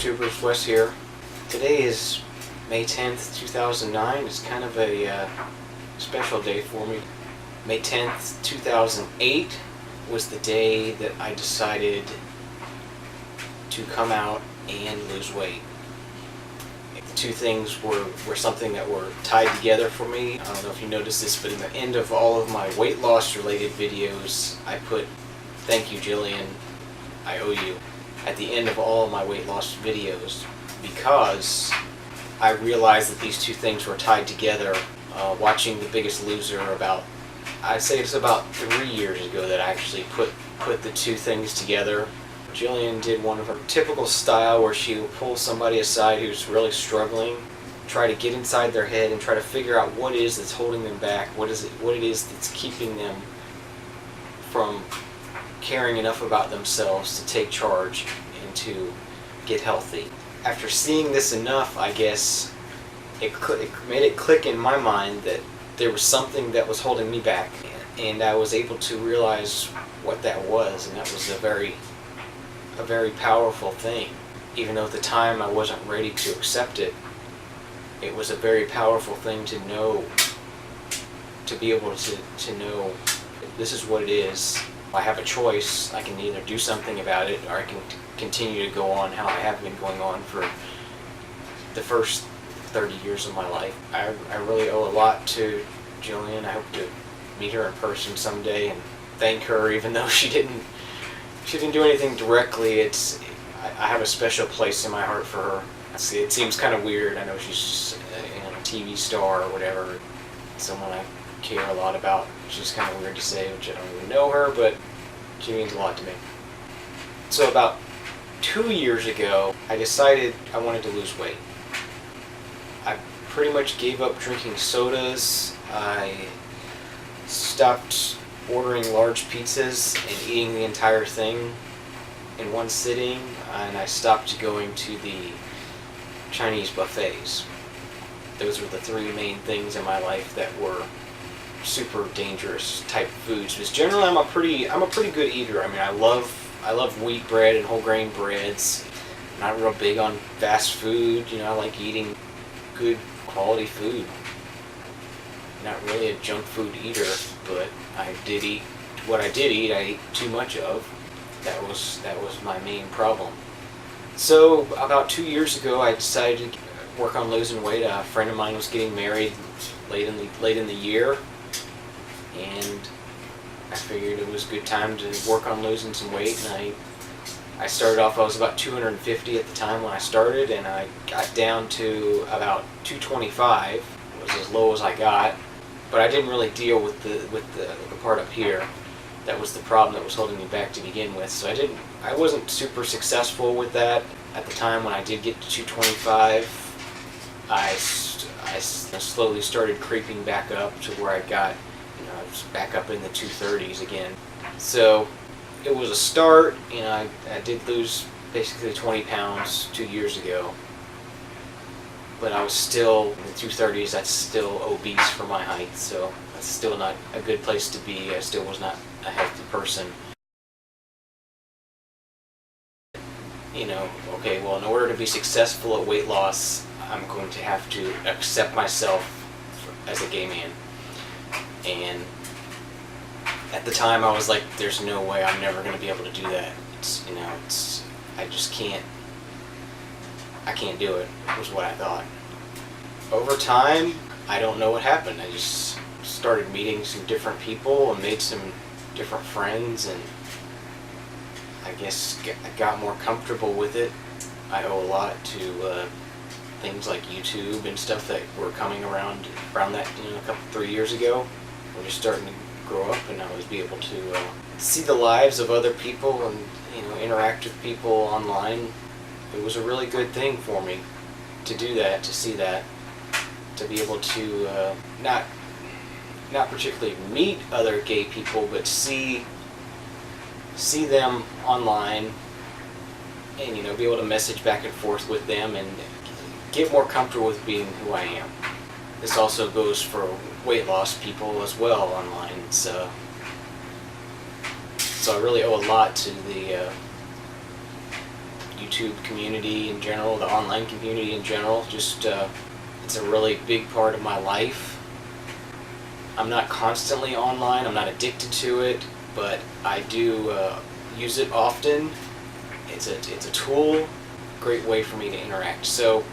YouTubers, Wes here. Today is May 10th, 2009. It's kind of a special day for me. May 10th, 2008 was the day that I decided to come out and lose weight. The two things were something that were tied together for me. I don't know if you noticed this, but in the end of all of my weight loss related videos, I put, "Thank you, Jillian, I owe you," at the end of all of my weight loss videos, because I realized that these two things were tied together. Watching The Biggest Loser I'd say it's about 3 years ago that I actually put the two things together. Jillian did one of her typical style where she would pull somebody aside who's really struggling, try to get inside their head and try to figure out what it is that's holding them back, what it is that's keeping them from caring enough about themselves to take charge and to get healthy. After seeing this enough, I guess it made it click in my mind that there was something that was holding me back, and I was able to realize what that was, and that was a very powerful thing. Even though at the time I wasn't ready to accept it, it was a very powerful thing to know, to be able to know this is what it is. I have a choice. I can either do something about it, or I can continue to go on how I have been going on for the first 30 years of my life. I really owe a lot to Jillian. I hope to meet her in person someday and thank her, even though she didn't do anything directly. I have a special place in my heart for her. It seems kind of weird. I know she's a TV star or whatever, someone I care a lot about. It's just kind of weird to say, which I don't even know her, but she means a lot to me. So about 2 years ago, I decided I wanted to lose weight. I pretty much gave up drinking sodas. I stopped ordering large pizzas and eating the entire thing in one sitting, and I stopped going to the Chinese buffets. Those were the three main things in my life that were super dangerous type foods. Because generally I'm a pretty good eater. I mean, I love wheat bread and whole grain breads. I'm not real big on fast food. I like eating good quality food. Not really a junk food eater, but I did eat what I did eat. I ate too much of. That was my main problem. So about 2 years ago, I decided to work on losing weight. A friend of mine was getting married late in the year, and I figured it was a good time to work on losing some weight. And I started off. I was about 250 at the time when I started, and I got down to about 225. It was as low as I got. But I didn't really deal with the part up here. That was the problem that was holding me back to begin with. So I wasn't super successful with that. At the time when I did get to 225, I slowly started creeping back up to where I got, I was back up in the 230s again. So it was a start. I did lose basically 20 pounds 2 years ago. But I was still in the 230s. That's still obese for my height, so that's still not a good place to be. I still was not a healthy person. Okay, well, in order to be successful at weight loss, I'm going to have to accept myself as a gay man. And at the time, I was like, there's no way I'm never going to be able to do that. I just can't. I can't do it, was what I thought. Over time, I don't know what happened. I just started meeting some different people and made some different friends, and I guess I got more comfortable with it. I owe a lot to things like YouTube and stuff that were coming around that 3 years ago. We're just starting to grow up and I was be able to see the lives of other people and interact with people online. It was a really good thing for me to do that, to see that, to be able to not particularly meet other gay people, but see them online and be able to message back and forth with them and get more comfortable with being who I am. This also goes for weight loss people as well online. So I really owe a lot to the YouTube community in general, the online community in general. Just it's a really big part of my life. I'm not constantly online, I'm not addicted to it, but I do use it often. It's a tool, great way for me to interact. So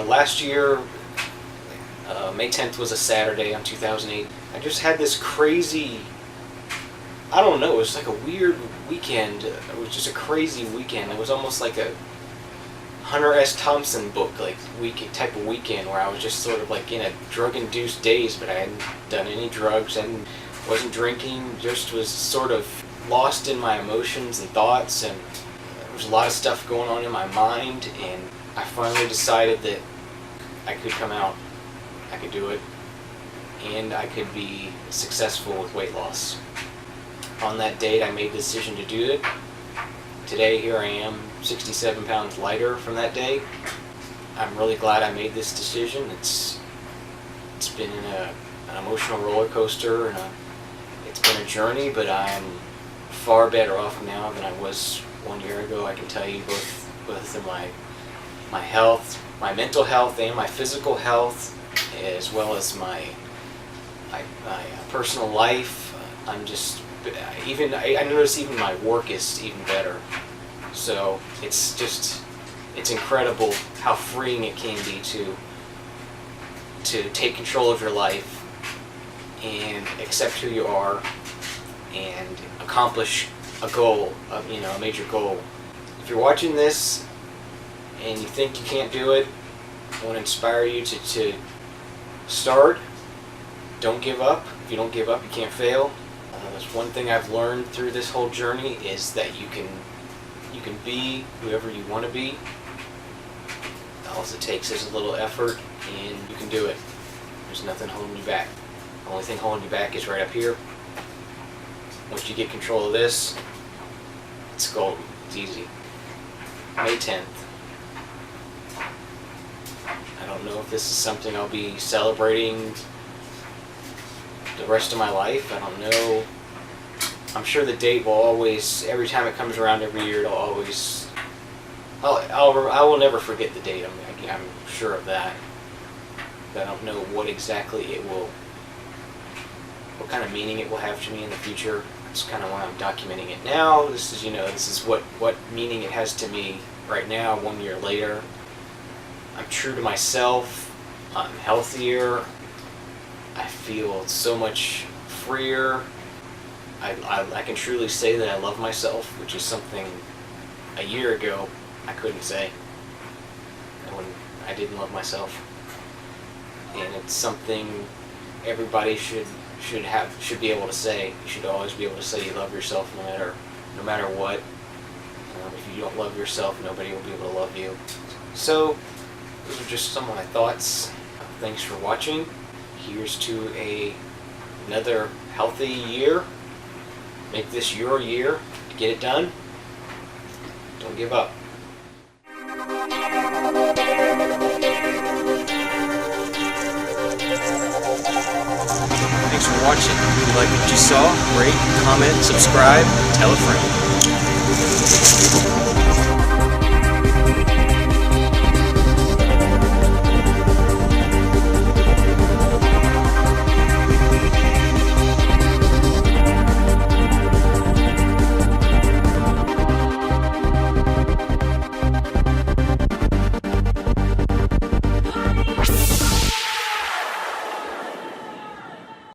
last year, May 10th was a Saturday on 2008. I just had this crazy, I don't know, it was like a weird weekend. It was just a crazy weekend. It was almost like a Hunter S. Thompson book, like type of weekend where I was just sort of like in a drug-induced daze, but I hadn't done any drugs and wasn't drinking, just was sort of lost in my emotions and thoughts, and there was a lot of stuff going on in my mind, and I finally decided that I could come out, I could do it, and I could be successful with weight loss. On that date, I made the decision to do it. Today, here I am, 67 pounds lighter from that day. I'm really glad I made this decision. It's been an emotional roller coaster, and it's been a journey, but I'm far better off now than I was 1 year ago. I can tell you both in my health, my mental health, and my physical health, as well as my personal life. I notice even my work is even better. So it's incredible how freeing it can be to take control of your life and accept who you are and accomplish a goal, a major goal. If you're watching this and you think you can't do it, I want to inspire you to start. Don't give up. If you don't give up, you can't fail. That's one thing I've learned through this whole journey, is that you can be whoever you want to be. All it takes is a little effort, and you can do it. There's nothing holding you back. The only thing holding you back is right up here. Once you get control of this, it's golden. It's easy. May 10th. I don't know if this is something I'll be celebrating the rest of my life. I don't know. I'm sure the date will always, every time it comes around every year, I will never forget the date. I'm sure of that. But I don't know what exactly what kind of meaning it will have to me in the future. That's kind of why I'm documenting it now. This is what meaning it has to me right now, 1 year later. I'm true to myself. I'm healthier. I feel so much freer. I can truly say that I love myself, which is something a year ago I couldn't say. I didn't love myself, and it's something everybody should be able to say. You should always be able to say you love yourself, no matter what. If you don't love yourself, nobody will be able to love you. So those are just some of my thoughts. Thanks for watching. Here's to another healthy year. Make this your year to get it done. Don't give up. Thanks for watching. If you like what you saw, rate, comment, subscribe, tell a friend.